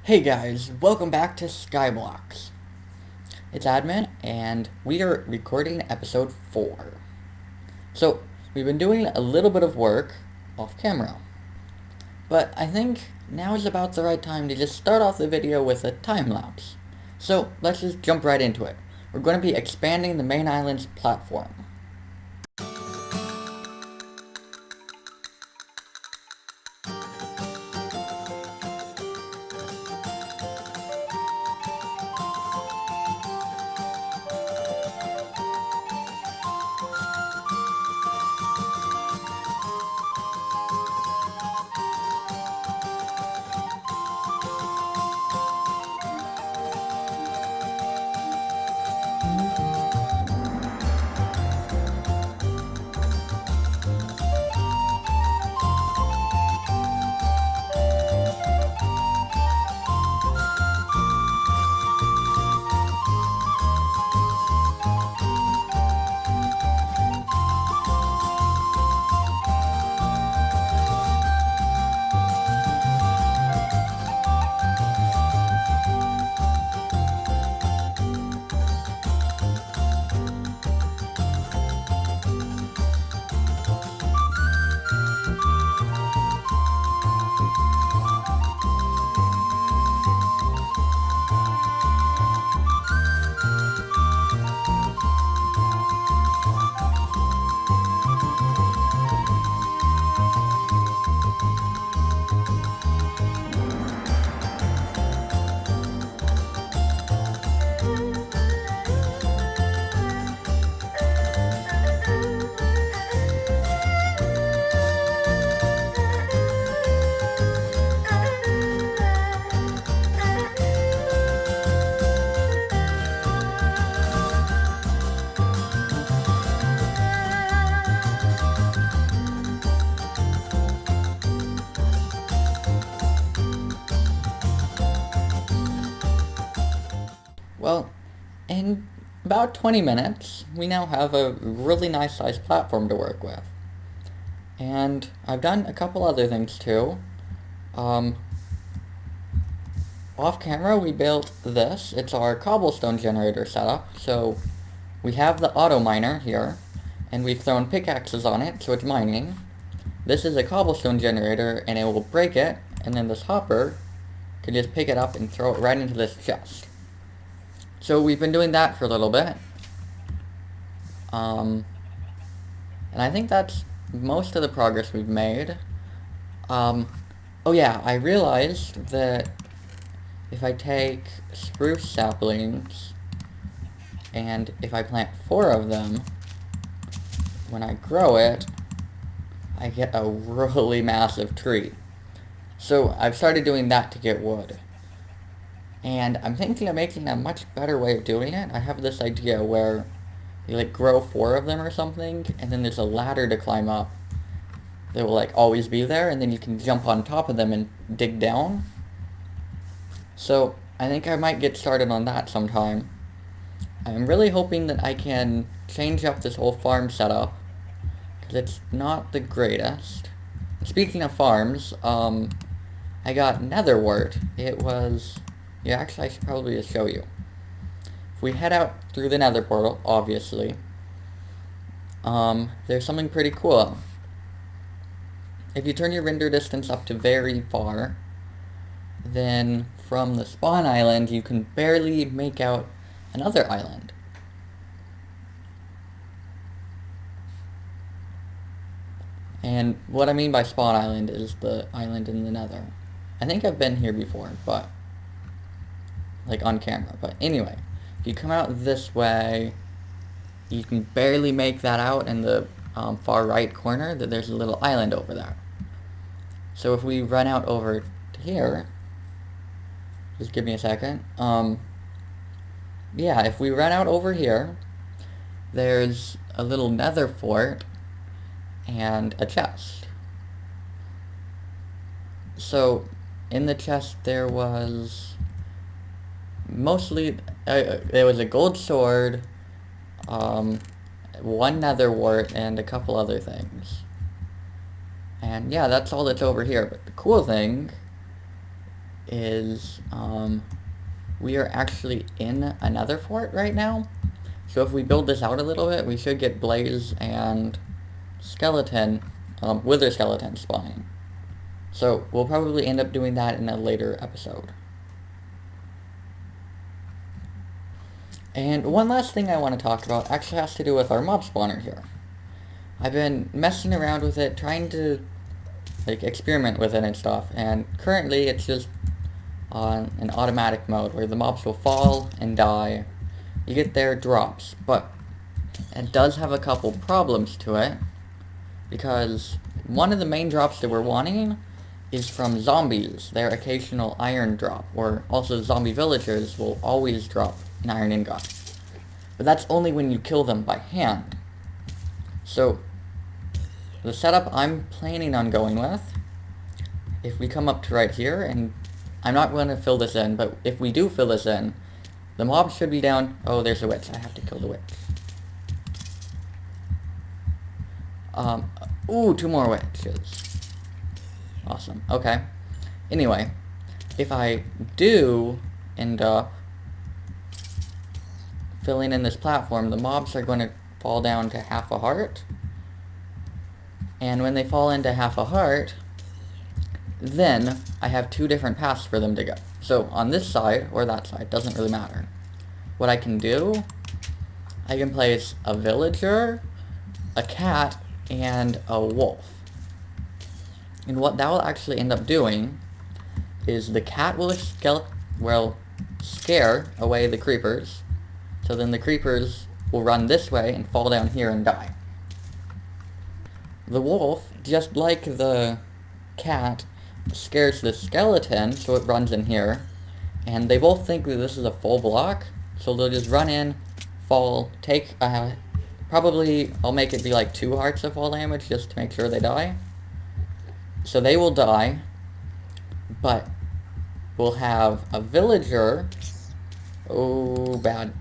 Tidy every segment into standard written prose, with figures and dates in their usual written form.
Hey guys, welcome back to Skyblox. It's Admin, and we are recording episode 4. So, we've been doing a little bit of work off camera, but I think now is about the right time to just start off the video with a time lapse. So, let's just jump right into it. We're going to be expanding the main island's platform. Well, in about 20 minutes, we now have a really nice sized platform to work with. And I've done a couple other things too. Um, Off camera, we built this. It's our cobblestone generator setup. So we have the auto miner here, and we've thrown pickaxes on it, so it's mining. This is a cobblestone generator, and it will break it, and then this hopper can just pick it up and throw it right into this chest. So we've been doing that for a little bit. And I think that's most of the progress we've made. Oh yeah, I realized that if I take spruce saplings and if I plant 4 of them, when I grow it, I get a really massive tree. So I've started doing that to get wood. And I'm thinking of making a much better way of doing it. I have this idea where you like grow 4 of them or something, and then there's a ladder to climb up that will like always be there, and then you can jump on top of them and dig down. So I think I might get started on that sometime. I'm really hoping that I can change up this whole farm setup, because it's not the greatest. Speaking of farms, I got nether wart. It was... Yeah, actually I should probably just show you. If we head out through the nether portal, obviously, there's something pretty cool. If you turn your render distance up to very far, then from the spawn island you can barely make out another island. And what I mean by spawn island is the island in the nether. I think I've been here before, but like on camera. But anyway, if you come out this way, you can barely make that out in the far right corner, that there's a little island over there. So if we run out over to here, just give me a second. Yeah, if we run out over here, there's a little nether fort and a chest. So in the chest there was mostly, there was a gold sword, one nether wart, and a couple other things. And yeah, that's all that's over here. But the cool thing is, we are actually in another fort right now. So if we build this out a little bit, we should get Blaze and Skeleton, Wither Skeleton spawning. So we'll probably end up doing that in a later episode. And one last thing I want to talk about actually has to do with our mob spawner here. I've been messing around with it, trying to experiment with it and stuff, and currently it's just on an automatic mode where the mobs will fall and die. You get their drops, but it does have a couple problems to it, because one of the main drops that we're wanting is from zombies, their occasional iron drop, or also zombie villagers will always drop an iron ingot. But that's only when you kill them by hand. So, the setup I'm planning on going with, if we come up to right here, and I'm not going to fill this in, but if we do fill this in, the mob should be down. Oh, there's a witch. I have to kill the witch. Ooh, 2 more witches. Awesome. Okay. Anyway, if I do end up filling in this platform, the mobs are going to fall down to half a heart. And when they fall into half a heart, then I have 2 different paths for them to go. So on this side, or that side, doesn't really matter. What I can do, I can place a villager, a cat, and a wolf. And what that will actually end up doing is the cat will scare away the creepers, so then the creepers will run this way and fall down here and die. The wolf, just like the cat, scares the skeleton, so it runs in here, and they both think that this is a full block, so they'll just run in, fall, take, probably I'll make it be like 2 hearts of fall damage just to make sure they die. So they will die, but we'll have a villager, oh bad,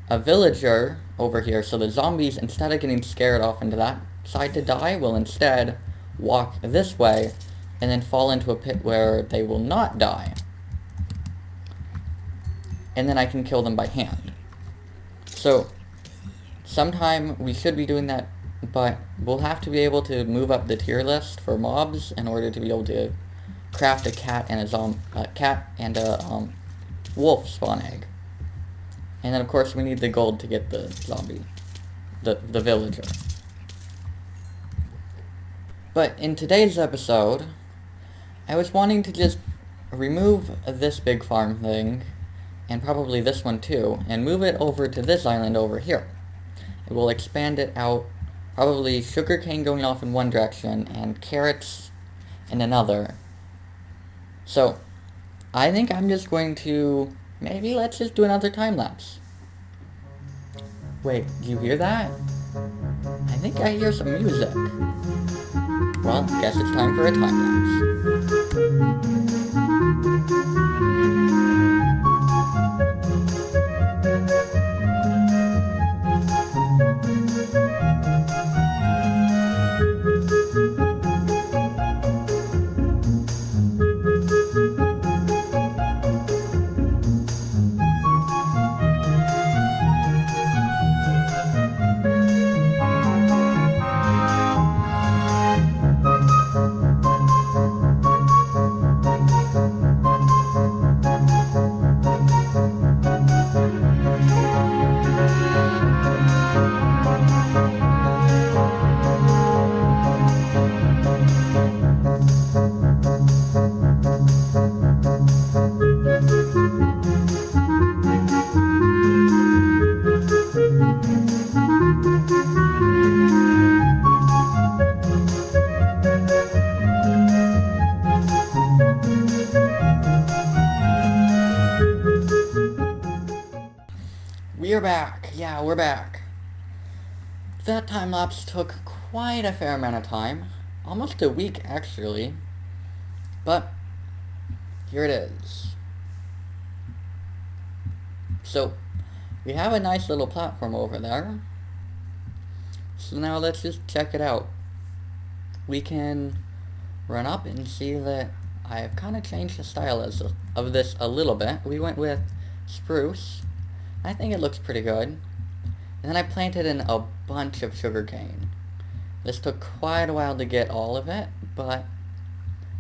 a villager over here, so the zombies, instead of getting scared off into that side to die, will instead walk this way and then fall into a pit where they will not die. And then I can kill them by hand. So, sometime we should be doing that, but we'll have to be able to move up the tier list for mobs in order to be able to craft a cat and a wolf spawn egg. And then of course we need the gold to get the zombie, the villager. But in today's episode, I was wanting to just remove this big farm thing, and probably this one too, and move it over to this island over here. It will expand it out, probably sugarcane going off in one direction, and carrots in another. So, I think I'm just going to, maybe let's just do another time lapse. Wait, do you hear that? I think I hear some music. Well, guess it's time for a time lapse. We're back. Yeah, we're back. That time lapse took quite a fair amount of time. Almost a week, actually. But, here it is. So, we have a nice little platform over there. So now let's just check it out. We can run up and see that I've kind of changed the style of this a little bit. We went with spruce. I think it looks pretty good. And then I planted in a bunch of sugarcane. This took quite a while to get all of it, but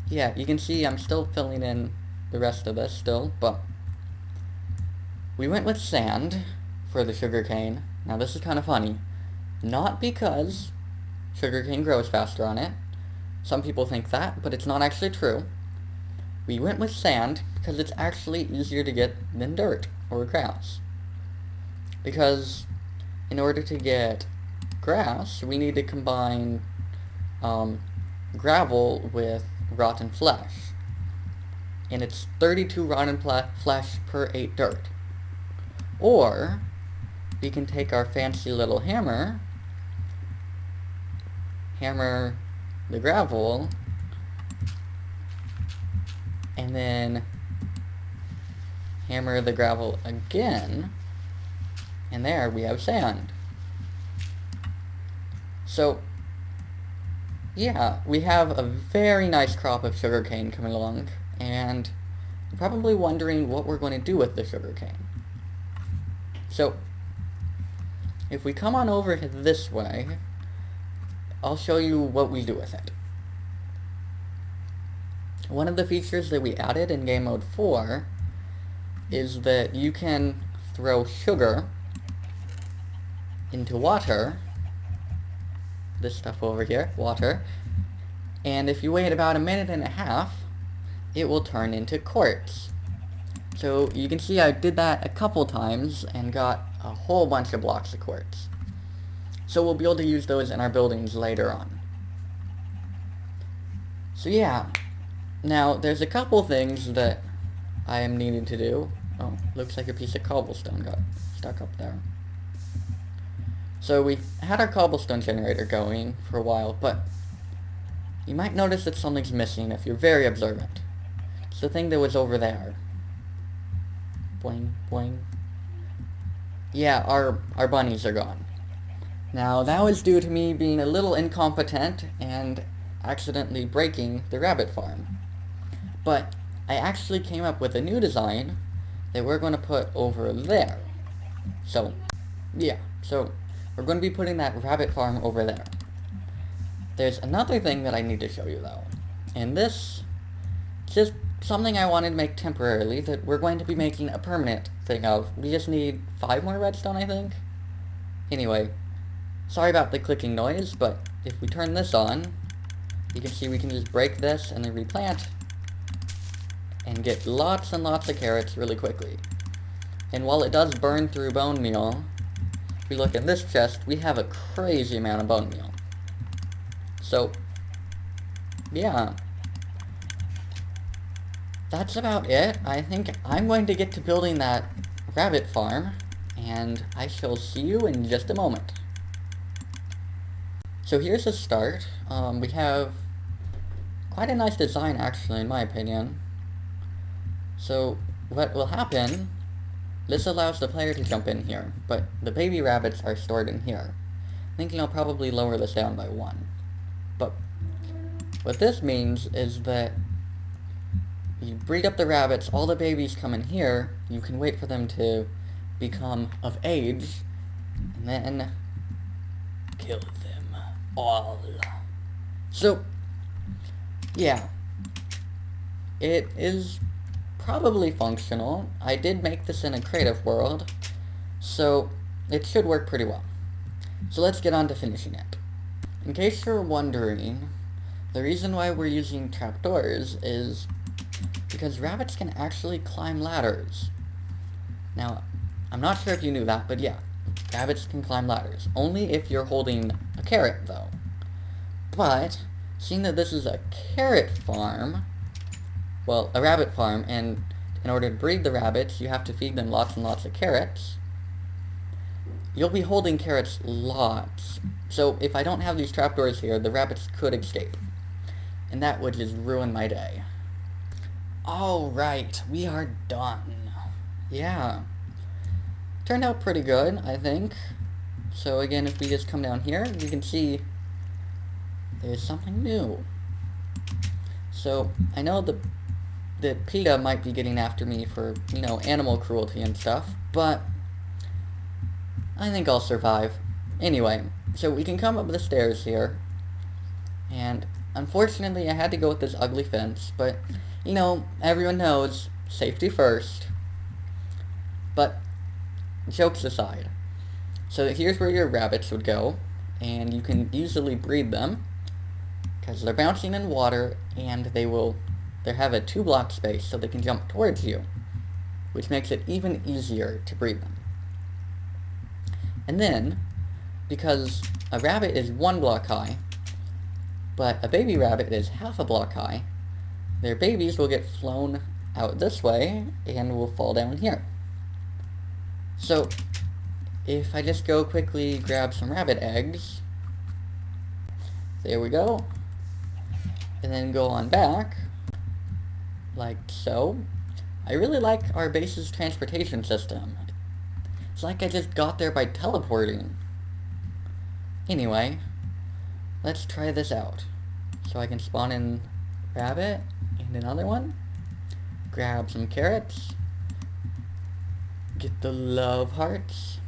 yeah, you can see I'm still filling in the rest of this still, but we went with sand for the sugarcane. Now this is kind of funny. Not because sugarcane grows faster on it. Some people think that, but it's not actually true. We went with sand because it's actually easier to get than dirt or grass. Because in order to get grass, we need to combine gravel with rotten flesh. And it's 32 rotten flesh per 8 dirt. Or we can take our fancy little hammer the gravel, and then hammer the gravel again, and there we have sand. So yeah, we have a very nice crop of sugarcane coming along, and you're probably wondering what we're going to do with the sugarcane. So if we come on over this way, I'll show you what we do with it. One of the features that we added in Game Mode 4 is that you can throw sugar into water, this stuff over here, water, and if you wait about 1.5 minutes, it will turn into quartz. So you can see I did that a couple times and got a whole bunch of blocks of quartz. So we'll be able to use those in our buildings later on. So yeah, now there's a couple things that I am needing to do. Oh, looks like a piece of cobblestone got stuck up there. So we had our cobblestone generator going for a while, but you might notice that something's missing if you're very observant. It's the thing that was over there. Boing, boing. Yeah, our bunnies are gone. Now, that was due to me being a little incompetent and accidentally breaking the rabbit farm. But I actually came up with a new design that we're going to put over there. So, yeah. So, we're going to be putting that rabbit farm over there. There's another thing that I need to show you, though. And this is just something I wanted to make temporarily that we're going to be making a permanent thing of. We just need 5 more redstone, I think? Anyway. Sorry about the clicking noise, but if we turn this on, you can see we can just break this and then replant and get lots and lots of carrots really quickly. And while it does burn through bone meal, if we look in this chest, we have a crazy amount of bone meal. So, yeah. That's about it. I think I'm going to get to building that rabbit farm, and I shall see you in just a moment. So here's a start. We have quite a nice design, actually, in my opinion. So what will happen, this allows the player to jump in here, but the baby rabbits are stored in here. Thinking I'll probably lower this down by 1. But what this means is that you breed up the rabbits, all the babies come in here, you can wait for them to become of age, and then kill them all. So, yeah. It is probably functional. I did make this in a creative world, so it should work pretty well. So let's get on to finishing it. In case you're wondering, the reason why we're using trapdoors is because rabbits can actually climb ladders. Now, I'm not sure if you knew that, but yeah, rabbits can climb ladders. Only if you're holding a carrot, though. But, seeing that this is a carrot farm, well, a rabbit farm, and in order to breed the rabbits, you have to feed them lots and lots of carrots, you'll be holding carrots lots. So, if I don't have these trapdoors here, the rabbits could escape. And that would just ruin my day. Alright, we are done. Yeah. Turned out pretty good, I think. So again, if we just come down here, you can see there's something new. So, I know the that PETA might be getting after me for, animal cruelty and stuff, but I think I'll survive. Anyway, so we can come up the stairs here, and unfortunately I had to go with this ugly fence, but, everyone knows, safety first. But, jokes aside, so here's where your rabbits would go, and you can easily breed them, because they're bouncing in water, and they have a 2-block space, so they can jump towards you, which makes it even easier to breed them. And then, because a rabbit is 1 block high, but a baby rabbit is half a block high, their babies will get flown out this way, and will fall down here. So, if I just go quickly grab some rabbit eggs, there we go, and then go on back, like so. I really like our base's transportation system. It's like I just got there by teleporting. Anyway, let's try this out. So I can spawn in rabbit and another one, grab some carrots, get the love hearts.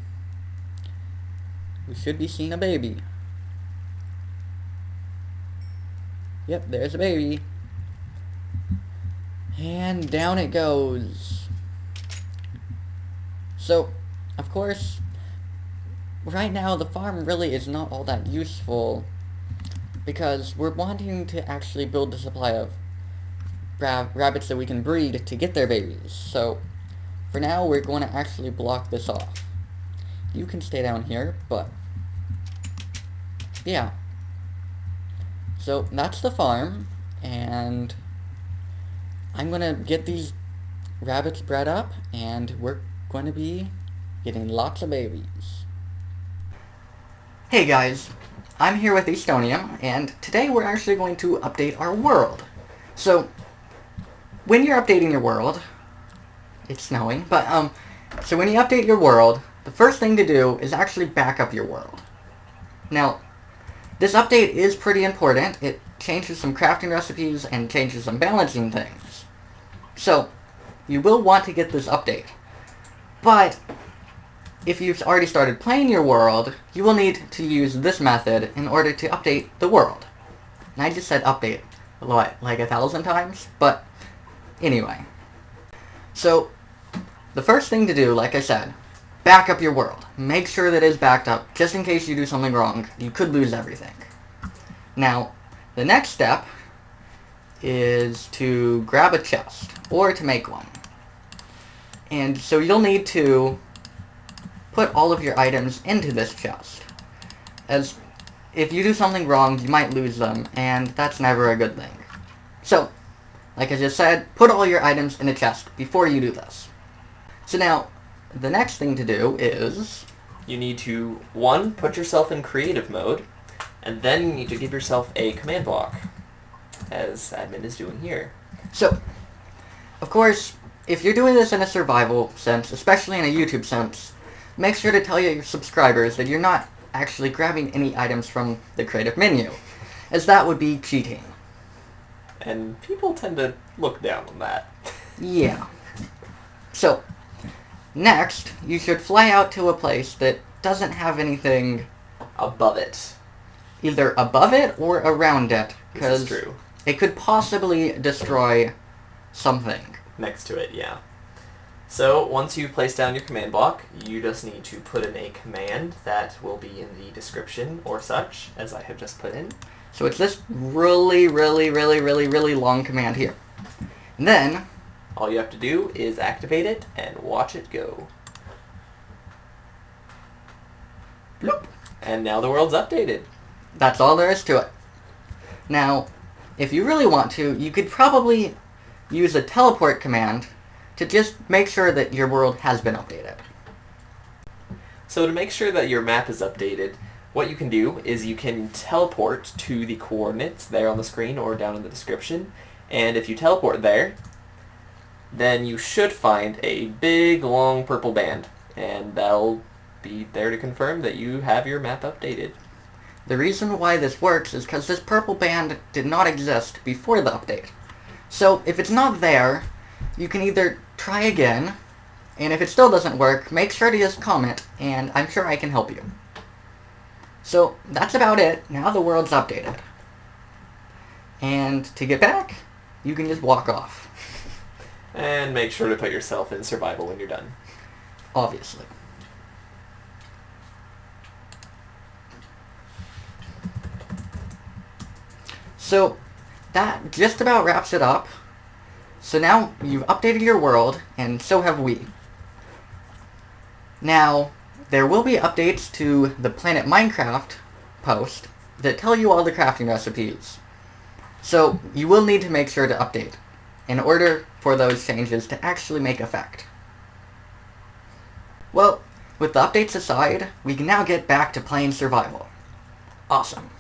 We should be seeing a baby. Yep, there's a baby. And down it goes. So, of course, right now the farm really is not all that useful, because we're wanting to actually build a supply of rabbits that we can breed to get their babies. So, for now, we're going to actually block this off. You can stay down here, but yeah. So, that's the farm, and I'm going to get these rabbits bred up, and we're going to be getting lots of babies. Hey guys, I'm here with Estonium, and today we're actually going to update our world. So, when you're updating your world, it's snowing, but, so when you update your world, the first thing to do is actually back up your world. Now, this update is pretty important. It changes some crafting recipes and changes some balancing things. So, you will want to get this update. But, if you've already started playing your world, you will need to use this method in order to update the world. And I just said update, like 1,000 times, but anyway. So, the first thing to do, like I said, back up your world. Make sure that it's backed up, just in case you do something wrong. You could lose everything. Now, the next step is to grab a chest, or to make one. And so you'll need to put all of your items into this chest, as if you do something wrong, you might lose them, and that's never a good thing. So, like I just said, put all your items in a chest before you do this. So now, the next thing to do is, you need to, 1, put yourself in creative mode, and then you need to give yourself a command block, as admin is doing here. So, of course, if you're doing this in a survival sense, especially in a YouTube sense, make sure to tell your subscribers that you're not actually grabbing any items from the creative menu, as that would be cheating. And people tend to look down on that. Yeah. So, next, you should fly out to a place that doesn't have anything above it. Either above it or around it, This is true. it could possibly destroy something. Next to it, yeah. So, once you place down your command block, you just need to put in a command that will be in the description or such, as I have just put in. So it's this really, really, really, really, really long command here. And then, all you have to do is activate it and watch it go. bloop. And now the world's updated. That's all there is to it. Now, if you really want to, you could probably use a teleport command to just make sure that your world has been updated. So to make sure that your map is updated, what you can do is you can teleport to the coordinates there on the screen or down in the description, and if you teleport there, then you should find a big long purple band, and that'll be there to confirm that you have your map updated. The reason why this works is because this purple band did not exist before the update. So if it's not there, you can either try again, and if it still doesn't work, make sure to just comment, and I'm sure I can help you. So that's about it. Now the world's updated. And to get back, you can just walk off. And make sure to put yourself in survival when you're done. Obviously. So that just about wraps it up. So now you've updated your world, and so have we. Now, there will be updates to the Planet Minecraft post that tell you all the crafting recipes. So you will need to make sure to update in order for those changes to actually make effect. Well, with the updates aside, we can now get back to playing survival. Awesome.